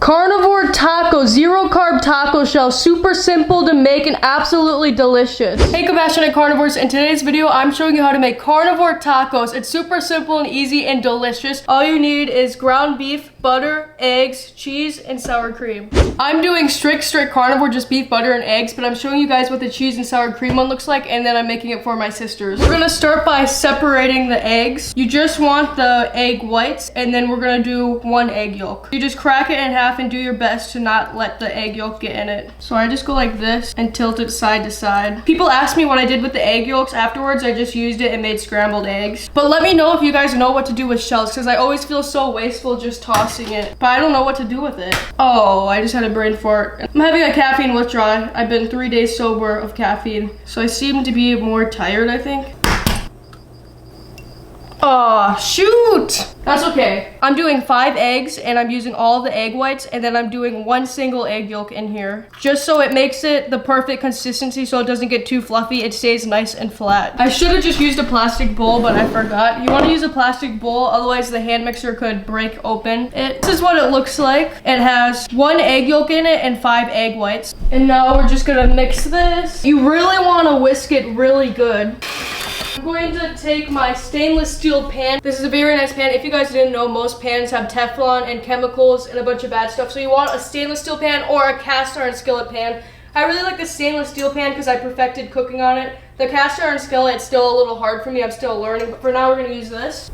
Carnivore Tacos, zero-carb taco shell. Super simple to make and absolutely delicious. Hey, compassionate carnivores. In today's video, I'm showing you how to make carnivore tacos. It's super simple and easy and delicious. All you need is ground beef, butter, eggs, cheese, and sour cream. I'm doing strict carnivore, just beef, butter, and eggs, but I'm showing you guys what the cheese and sour cream one looks like, and then I'm making it for my sisters. We're gonna start by separating the eggs. You just want the egg whites, and then we're gonna do one egg yolk. You just crack it in half and do your best to not let the egg yolk get in it. So I just go like this and tilt it side to side. People ask me what I did with the egg yolks. Afterwards, I just used it and made scrambled eggs. But let me know if you guys know what to do with shells, because I always feel so wasteful just tossing it. But I don't know what to do with it. Oh, I just had a brain fart. I'm having a caffeine withdrawal. I've been 3 days sober of caffeine, so I seem to be more tired, I think. Oh, shoot! That's okay. I'm doing 5 eggs and I'm using all the egg whites, and then I'm doing 1 single egg yolk in here. Just so it makes it the perfect consistency so it doesn't get too fluffy. It stays nice and flat. I should have just used a plastic bowl, but I forgot. You want to use a plastic bowl, otherwise the hand mixer could break open. This is what it looks like. It has 1 egg yolk in it and 5 egg whites. And now we're just gonna mix this. You really want to whisk it really good. I'm going to take my stainless steel pan. This is a very nice pan. If you guys didn't know, most pans have Teflon and chemicals and a bunch of bad stuff. So you want a stainless steel pan or a cast iron skillet pan. I really like the stainless steel pan because I perfected cooking on it. The cast iron skillet, it's still a little hard for me. I'm still learning, but for now we're gonna use this.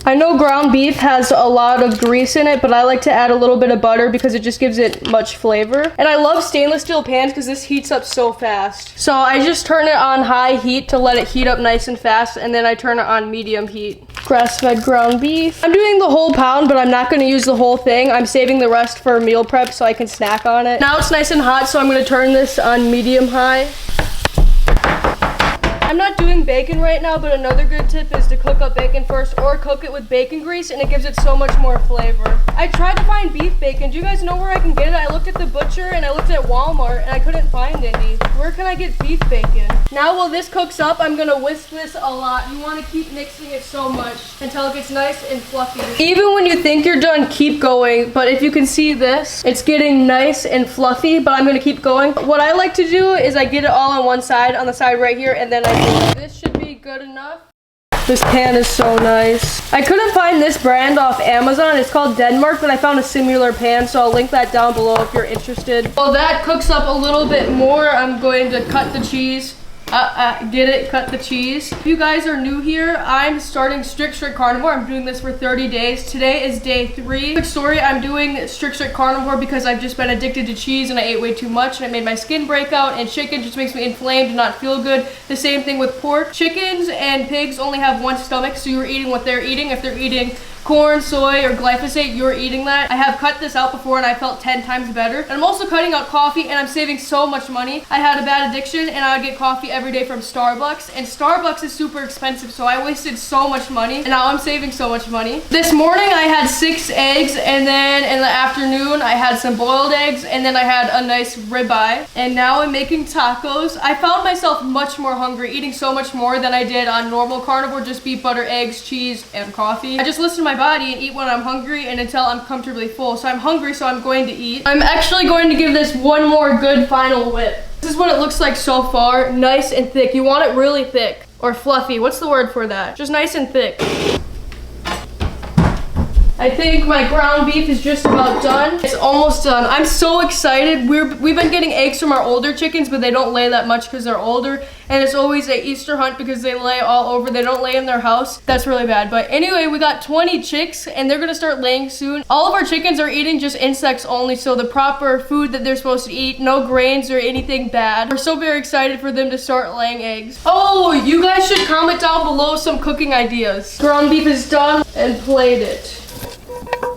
I know ground beef has a lot of grease in it, but I like to add a little bit of butter because it just gives it much flavor. And I love stainless steel pans because this heats up so fast. So I just turn it on high heat to let it heat up nice and fast, and then I turn it on medium heat. Grass-fed ground beef. I'm doing the whole pound, but I'm not going to use the whole thing. I'm saving the rest for meal prep so I can snack on it. Now it's nice and hot, so I'm going to turn this on medium high. I'm not doing bacon right now, but another good tip is to cook up bacon first or cook it with bacon grease, and it gives it so much more flavor. I tried to find beef bacon. Do you guys know where I can get it? I looked at the butcher and I looked at Walmart and I couldn't find any. Where can I get beef bacon? Now while this cooks up, I'm gonna whisk this a lot. You wanna keep mixing it so much until it gets nice and fluffy. Even when you think you're done, keep going. But if you can see this, it's getting nice and fluffy, but I'm gonna keep going. What I like to do is I get it all on one side, on the side right here, and then this should be good enough. This pan is so nice. I couldn't find this brand off Amazon. It's called Denmark, but I found a similar pan, so I'll link that down below if you're interested. While that cooks up a little bit more, I'm going to cut the cheese. Get it? Cut the cheese. If you guys are new here, I'm starting strict carnivore. I'm doing this for 30 days. Today is day 3. Quick story, I'm doing strict carnivore because I've just been addicted to cheese and I ate way too much and it made my skin break out, and chicken just makes me inflamed and not feel good. The same thing with pork. Chickens and pigs only have 1 stomach, so you're eating what they're eating. If they're eating corn, soy, or glyphosate, you're eating that. I have cut this out before and I felt 10 times better. And I'm also cutting out coffee and I'm saving so much money. I had a bad addiction and I would get coffee every day from Starbucks, and Starbucks is super expensive, so I wasted so much money, and now I'm saving so much money. This morning I had 6 eggs, and then in the afternoon I had some boiled eggs, and then I had a nice ribeye, and now I'm making tacos. I found myself much more hungry, eating so much more than I did on normal carnivore, just beef, butter, eggs, cheese, and coffee. I just listen to my body and eat when I'm hungry and until I'm comfortably full. So I'm hungry, so I'm going to eat. I'm actually going to give this one more good final whip. This is what it looks like so far. Nice and thick. You want it really thick or fluffy. What's the word for that? Just nice and thick. I think my ground beef is just about done. It's almost done. I'm so excited. We've been getting eggs from our older chickens, but they don't lay that much because they're older. And it's always an Easter hunt because they lay all over. They don't lay in their house. That's really bad. But anyway, we got 20 chicks and they're gonna start laying soon. All of our chickens are eating just insects only, so the proper food that they're supposed to eat, no grains or anything bad. We're so very excited for them to start laying eggs. Oh, you guys should comment down below some cooking ideas. Ground beef is done and plated.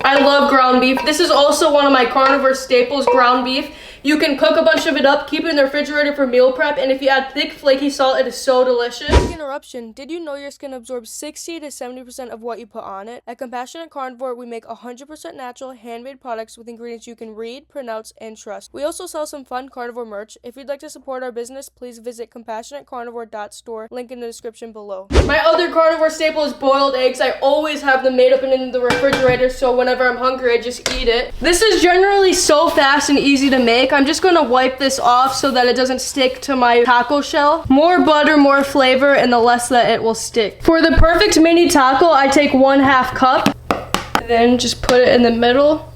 I love ground beef. This is also one of my carnivore staples, ground beef, You can cook a bunch of it up, keep it in the refrigerator for meal prep, and if you add thick flaky salt, it is so delicious. Interruption. Did you know your skin absorbs 60 to 70% of what you put on it? At Compassionate Carnivore, we make 100% natural, handmade products with ingredients you can read, pronounce, and trust. We also sell some fun carnivore merch. If you'd like to support our business, please visit compassionatecarnivore.store, link in the description below. My other carnivore staple is boiled eggs. I always have them made up and in the refrigerator, so whenever I'm hungry, I just eat it. This is generally so fast and easy to make. I'm just gonna wipe this off so that it doesn't stick to my taco shell. More butter, more flavor, and the less that it will stick. For the perfect mini taco, I take 1/2 cup, and then just put it in the middle.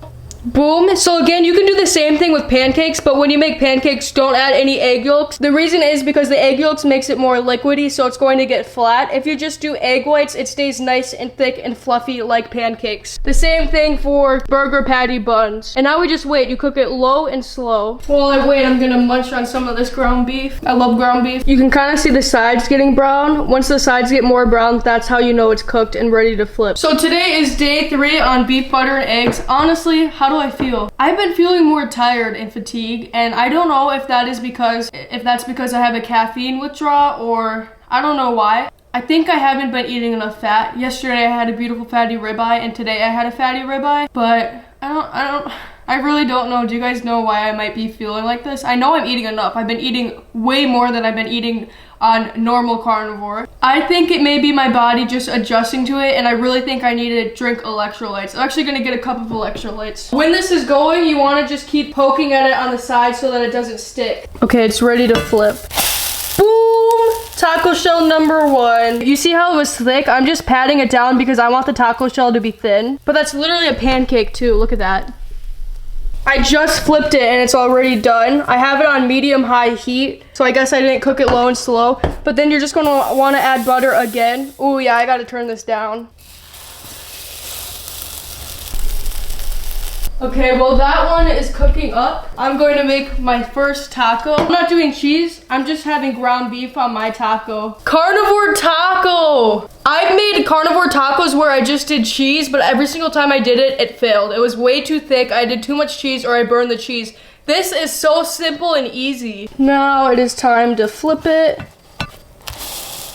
Boom. So again, you can do the same thing with pancakes, but when you make pancakes, don't add any egg yolks. The reason is because the egg yolks makes it more liquidy, so it's going to get flat. If you just do egg whites, it stays nice and thick and fluffy like pancakes. The same thing for burger patty buns. And now we just wait. You cook it low and slow. While I wait, I'm gonna munch on some of this ground beef. I love ground beef. You can kind of see the sides getting brown. Once the sides get more brown, that's how you know it's cooked and ready to flip. So today is day 3 on beef, butter, and eggs. Honestly, how do I feel? I've been feeling more tired and fatigued, and I don't know if that's because I have a caffeine withdrawal, or I don't know why. I think I haven't been eating enough fat. Yesterday I had a beautiful fatty ribeye, and today I had a fatty ribeye, but I really don't know. Do you guys know why I might be feeling like this? I know I'm eating enough. I've been eating way more than I've been eating on normal carnivore. I think it may be my body just adjusting to it, and I really think I need to drink electrolytes. I'm actually gonna get a cup of electrolytes. When this is going, you wanna just keep poking at it on the side so that it doesn't stick. Okay, it's ready to flip. Boom! Taco shell number 1. You see how it was thick? I'm just patting it down because I want the taco shell to be thin. But that's literally a pancake too, look at that. I just flipped it and it's already done. I have it on medium-high heat, so I guess I didn't cook it low and slow. But then you're just gonna wanna add butter again. Oh yeah, I gotta turn this down. Okay, well that one is cooking up. I'm going to make my first taco. I'm not doing cheese, I'm just having ground beef on my taco. Carnivore taco! I've made carnivore tacos where I just did cheese, but every single time I did it, it failed. It was way too thick, I did too much cheese, or I burned the cheese. This is so simple and easy. Now it is time to flip it.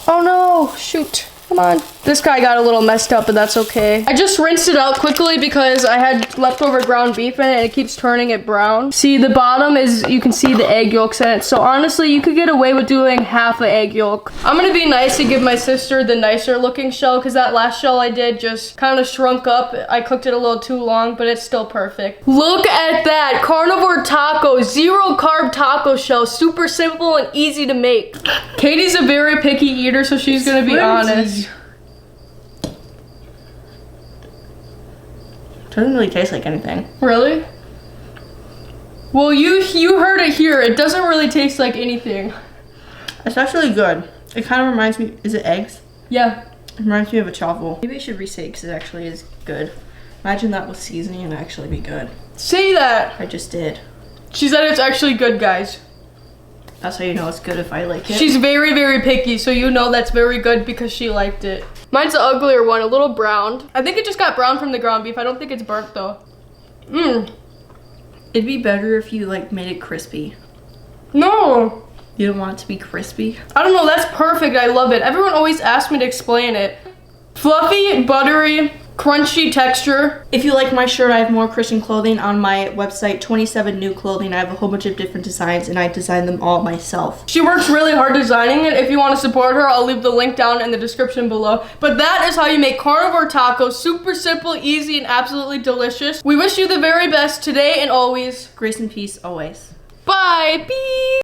Oh no, shoot. Come on. This guy got a little messed up, but that's okay. I just rinsed it out quickly because I had leftover ground beef in it and it keeps turning it brown. See, the bottom is, you can see the egg yolks in it. So honestly, you could get away with doing half an egg yolk. I'm gonna be nice and give my sister the nicer looking shell because that last shell I did just kind of shrunk up. I cooked it a little too long, but it's still perfect. Look at that, carnivore taco, 0-carb taco shell. Super simple and easy to make. Katie's a very picky eater, so she's gonna be honest. Doesn't really taste like anything. Really? Well, you heard it here. It doesn't really taste like anything. It's actually good. It kind of reminds me, is it eggs? Yeah. It reminds me of a chaffle. Maybe I should resay because it actually is good. Imagine that with seasoning and actually be good. Say that. I just did. She said it's actually good, guys. That's how you know it's good if I like it. She's very, very picky, so you know that's very good because she liked it. Mine's the uglier one, a little browned. I think it just got brown from the ground beef. I don't think it's burnt though. It'd be better if you like made it crispy. No. You don't want it to be crispy? I don't know, that's perfect. I love it. Everyone always asks me to explain it. Fluffy, buttery, crunchy texture. If you like my shirt, I have more Christian clothing on my website, 27 new clothing. I have a whole bunch of different designs and I designed them all myself. She works really hard designing it. If you want to support her, I'll leave the link down in the description below. But that is how you make carnivore tacos. Super simple, easy, and absolutely delicious. We wish you the very best today and always. Grace and peace always. Bye. Beep.